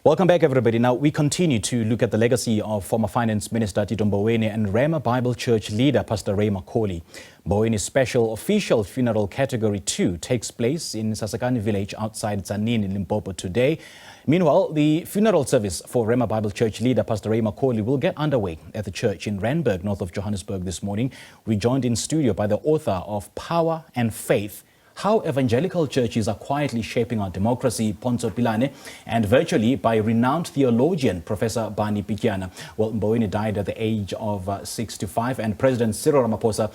Welcome back, everybody. Now, we continue to look at the legacy of former Finance Minister Tito Mboweni and Rhema Bible Church leader Pastor Ray McCauley. Mboweni's special official funeral Category 2 takes place in Sasekani village outside Tzaneen in Limpopo today. Meanwhile, the funeral service for Rhema Bible Church leader Pastor Ray McCauley will get underway at the church in Randburg, north of Johannesburg this morning. We joined in studio by the author of Power and Faith: How Evangelical Churches Are Quietly Shaping Our Democracy, Pontsho Pilane, and virtually by renowned theologian, Professor Barney Pityana. Well, Mboweni died at the age of 65, and President Cyril Ramaphosa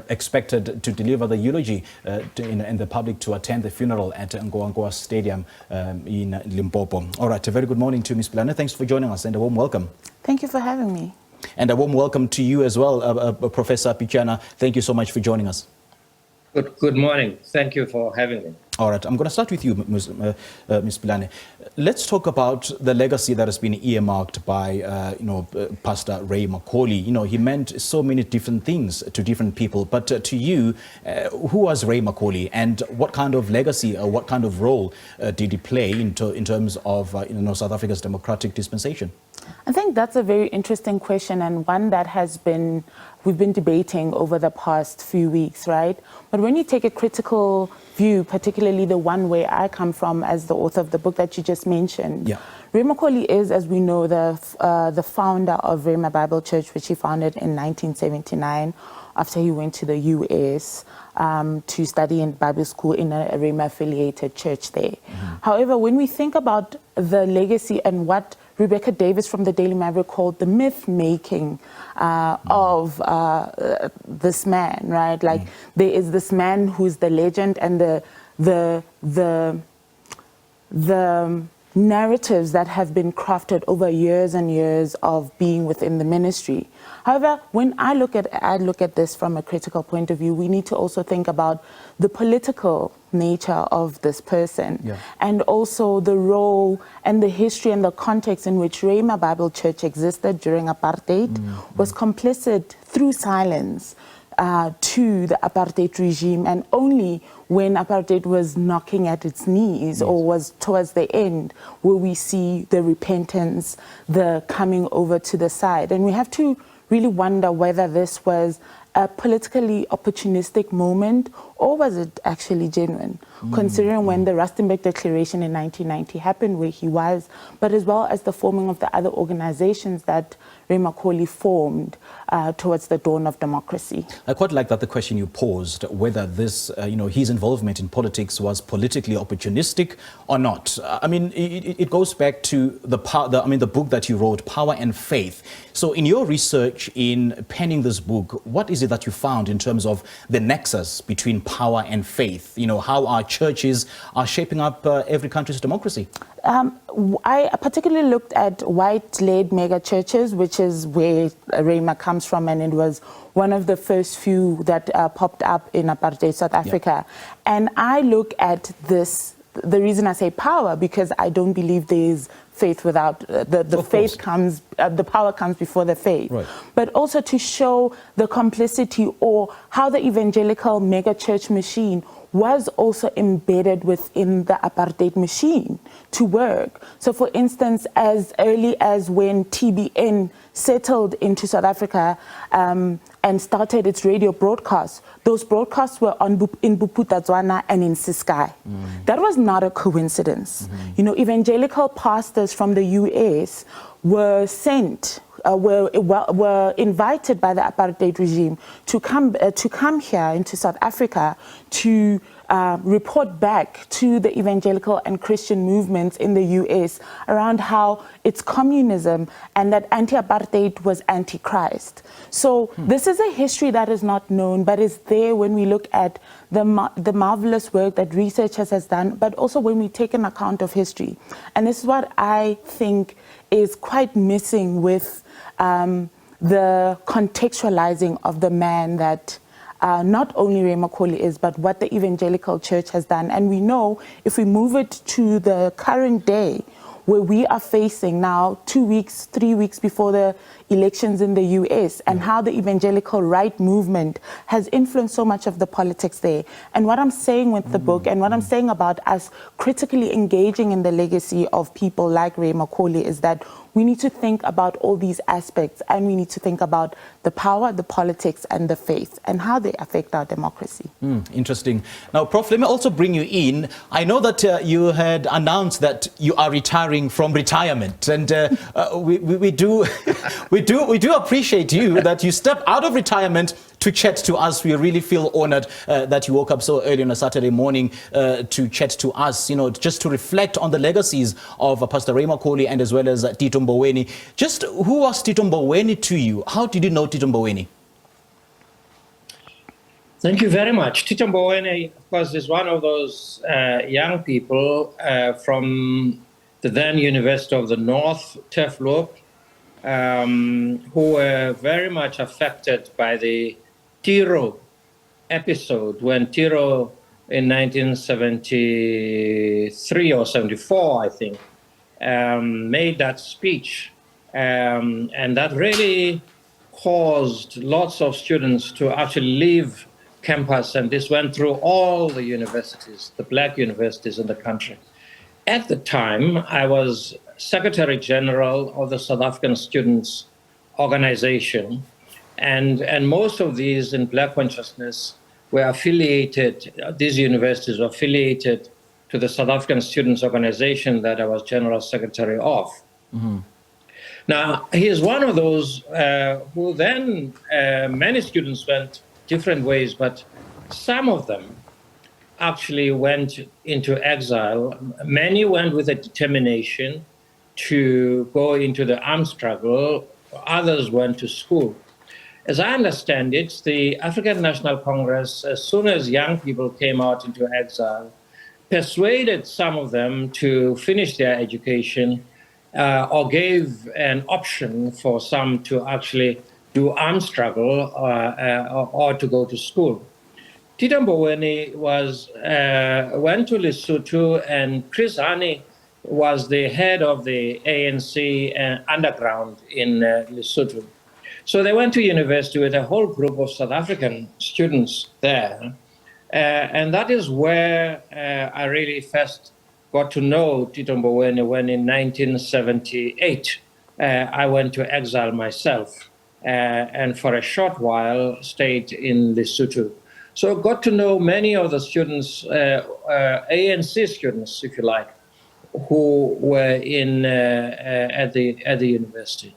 expected to deliver the eulogy in the public to attend the funeral at Mboweni Stadium in Limpopo. All right, a very good morning to Ms. Pilane. Thanks for joining us, and a warm welcome. Thank you for having me. And a warm welcome to you as well, Professor Pityana. Thank you so much for joining us. Good morning. Thank you for having me. All right, I'm going to start with you, Ms. Pilane. Let's talk about the legacy that has been earmarked by, Pastor Ray McCauley. He meant so many different things to different people. But to you, who was Ray McCauley, and what kind of legacy or what kind of role did he play in terms of South Africa's democratic dispensation? I think that's a very interesting question, and one that we've been debating over the past few weeks, right? But when you take a critical view, particularly the one where I come from as the author of the book that you just mentioned, Ray McCauley is, as we know, the founder of Rhema Bible Church, which he founded in 1979 after he went to the US to study in Bible school in a Rhema-affiliated church there. However, when we think about the legacy and what Rebecca Davis from the Daily Maverick called the myth-making of this man, right? Like there is this man who's the legend, and the narratives that have been crafted over years and years of being within the ministry. However, when I look at this from a critical point of view, we need to also think about the political nature of this person, and also the role and the history and the context in which Rhema Bible Church existed during apartheid, was complicit through silence to the apartheid regime, and only when apartheid was knocking at its knees or was towards the end will we see the repentance, the coming over to the side. And we have to really wonder whether this was a politically opportunistic moment, or was it actually genuine, considering when the Randburg Declaration in 1990 happened where he was, but as well as the forming of the other organizations that Ray McCauley formed towards the dawn of democracy. I quite like that the question you posed, whether this, his involvement in politics was politically opportunistic or not. I mean, it goes back to the book that you wrote, Power and Faith. So in your research in penning this book, what is it that you found in terms of the nexus between power and faith? How our churches are shaping up every country's democracy? I particularly looked at white-led mega churches, which is where Rhema comes from, and it was one of the first few that popped up in apartheid South Africa. And I look at this, the reason I say power, because I don't believe there's faith without the faith comes, the power comes before the faith. Right. But also to show the complicity, or how the evangelical mega church machine was also embedded within the apartheid machine to work. So for instance, as early as when TBN settled into South Africa and started its radio broadcasts, those broadcasts were in Bophuthatswana and in Ciskei. That was not a coincidence. Evangelical pastors from the US were sent, were invited by the apartheid regime to come here into South Africa to report back to the evangelical and Christian movements in the US around how it's communism and that anti-apartheid was anti-Christ. So this is a history that is not known, but is there when we look at the marvelous work that researchers has done, but also when we take an account of history. And this is what I think is quite missing with the contextualizing of the man that not only Ray McCauley is, but what the evangelical church has done. And we know if we move it to the current day, where we are facing now 2 weeks, 3 weeks before the elections in the US, and how the evangelical right movement has influenced so much of the politics there. And what I'm saying with the book, and what I'm saying about us critically engaging in the legacy of people like Ray McCauley, is that we need to think about all these aspects, and we need to think about the power, the politics, and the faith, and how they affect our democracy. Interesting. Now, Prof, let me also bring you in. I know that you had announced that you are retiring from retirement, and we do appreciate you that you step out of retirement to chat to us. We really feel honored that you woke up so early on a Saturday morning to chat to us, just to reflect on the legacies of Pastor Ray McCauley and as well as Tito Mboweni. Just who was Tito Mboweni to you? How did you know Tito Mboweni? Thank you very much. Tito Mboweni, of course, is one of those young people from the then University of the North, Turfloop, who were very much affected by the Tito episode, when Tito in 1973 or 74, I think, made that speech. And that really caused lots of students to actually leave campus, and this went through all the universities, the black universities in the country. At the time, I was Secretary General of the South African Students Organization, and most of these in Black consciousness were affiliated, these universities were affiliated to the South African Students Organization that I was General Secretary of. Now, he is one of those who then, many students went different ways, but some of them actually went into exile. Many went with a determination to go into the armed struggle. Others went to school. As I understand it, the African National Congress, as soon as young people came out into exile, persuaded some of them to finish their education or gave an option for some to actually do armed struggle or to go to school. Tito Mboweni went to Lesotho, and Chris Hani was the head of the ANC underground in Lesotho. So they went to university with a whole group of South African students there. And that is where I really first got to know Tito Mboweni, when in 1978 I went to exile myself. And for a short while stayed in Lesotho. So got to know many of the students, ANC students, if you like, who were at the university.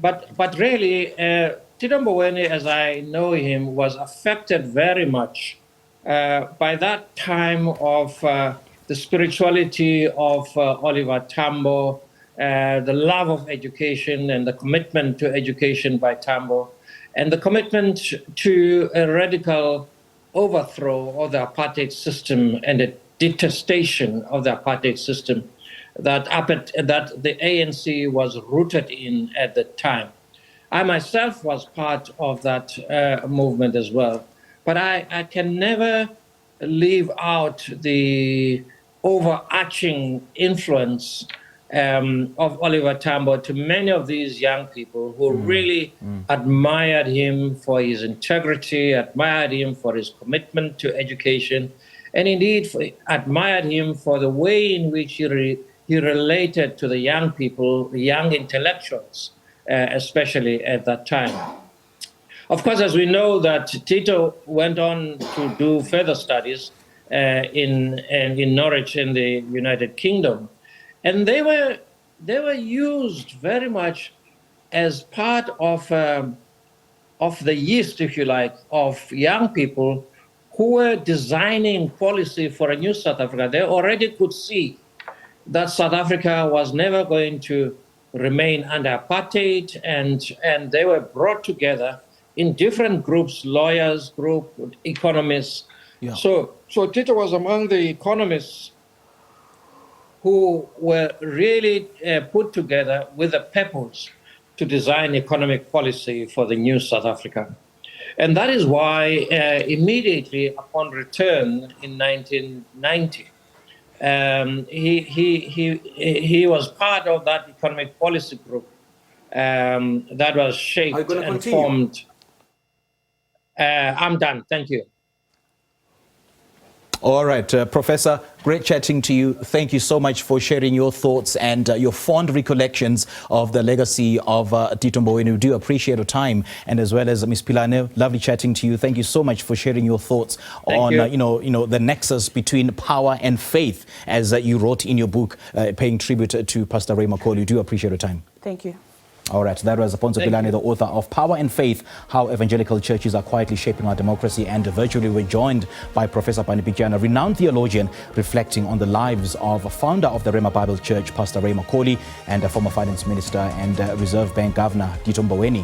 But really, Tito Mboweni, as I know him, was affected very much by that time of the spirituality of Oliver Tambo, the love of education and the commitment to education by Tambo, and the commitment to a radical overthrow of the apartheid system and a detestation of the apartheid system that the ANC was rooted in at the time. I myself was part of that movement as well, but I can never leave out the overarching influence of Oliver Tambo to many of these young people who really admired him for his integrity, admired him for his commitment to education, and indeed admired him for the way in which he related to the young people, the young intellectuals, especially at that time. Of course, as we know, that Tito went on to do further studies in Norwich in the United Kingdom. And they were used very much as part of the yeast, if you like, of young people who were designing policy for a new South Africa. They already could see that South Africa was never going to remain under apartheid, and they were brought together in different groups, lawyers group, economists. Yeah. So Tito was among the economists who were really put together with a purpose to design economic policy for the new South Africa. And that is why immediately upon return in 1990, he was part of that economic policy group that was shaped and formed. I'm done. Thank you. All right, Professor, great chatting to you. Thank you so much for sharing your thoughts and your fond recollections of the legacy of Tito Mboweni. We do appreciate your time, and as well as Ms. Pilane, lovely chatting to you. Thank you so much for sharing your thoughts on the nexus between power and faith, as you wrote in your book, paying tribute to Pastor Ray McCauley. We do appreciate your time. Thank you. All right, that was Pontsho Pilane, the author of Power and Faith, How Evangelical Churches Are Quietly Shaping Our Democracy. And virtually we're joined by Professor Barney Pityana, a renowned theologian, reflecting on the lives of a founder of the Rhema Bible Church, Pastor Ray McCauley, and a former finance minister and Reserve Bank Governor, Tito Mboweni.